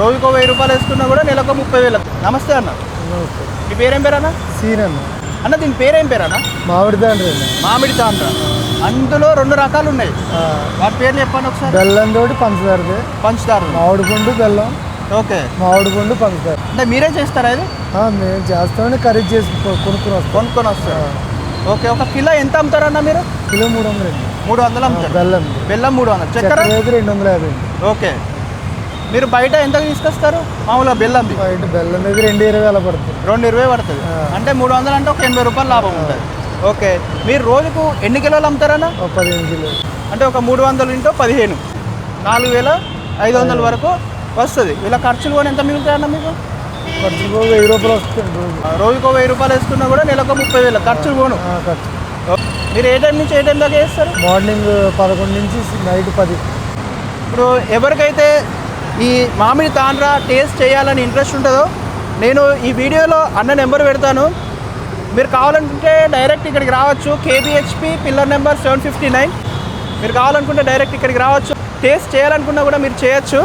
రోజుకో 1000 రూపాయలు వేసుకున్నా కూడా నెలకు 30,000. నమస్తే అన్న. మీ పేరేం పేరు అన్న? సీన్ అన్న. అన్న దీని పేరేం పేరు అన్న? మామిడి తాండ్ర. మామిడి తాండ్ర. అందులో 2 రకాలు ఉన్నాయి. వాటి పేర్లు చెప్పండి ఒకసారి. బెల్లం తోటి పంచదారది. పంచదార. మామిడి పండు బెల్లం. ఓకే. మామిడి పండు పంచదార. అంటే మీరే చేస్తారా ఇది? మేము చేస్తామని ఖరీదు చేసి కొనుక్కొని వస్తారు. ఓకే. ఒక కిలో ఎంత అమ్ముతారన్న మీరు? కిలో 300. 300 అమ్ముతారు. బెల్లం 300. చక్కెర 250. ఓకే. మీరు బయట ఎంతకు తీసుకొస్తారు మామూలుగా బెల్లం? బయట బెల్లం దగ్గర 220 అలా పడుతుంది. 220 పడుతుంది. అంటే 300 అంటే ఒక 80 రూపాయలు లాభం ఉంటుంది. ఓకే. మీరు రోజుకు ఎన్ని కిలోలు అమ్ముతారన్న? 15 కిలోలు. అంటే ఒక 300 ఇంటూ 15 4,500 వరకు వస్తుంది. ఇలా ఖర్చులు కూడా ఎంత మిగులుతాయన్న మీకు? ఖర్చులు 1000 రూపాయలు వస్తుంది. రోజుకో 1000 రూపాయలు వేసుకున్నా కూడా నెలకు 30,000 ఖర్చులు పోను. మీరు ఏ టైం నుంచి ఏ టైం దాకా వేస్తారు? మార్నింగ్ 11 నుంచి నైట్ 10. ఇప్పుడు ఎవరికైతే ఈ మామిడి తాండ్ర టేస్ట్ చేయాలని ఇంట్రెస్ట్ ఉంటుందో నేను ఈ వీడియోలో అన్న నెంబర్ పెడతాను. మీరు కావాలనుకుంటే డైరెక్ట్ ఇక్కడికి రావచ్చు. KBHP pillar number 759. మీరు కావాలనుకుంటే డైరెక్ట్ ఇక్కడికి రావచ్చు. టేస్ట్ చేయాలనుకున్నా కూడా మీరు చేయొచ్చు.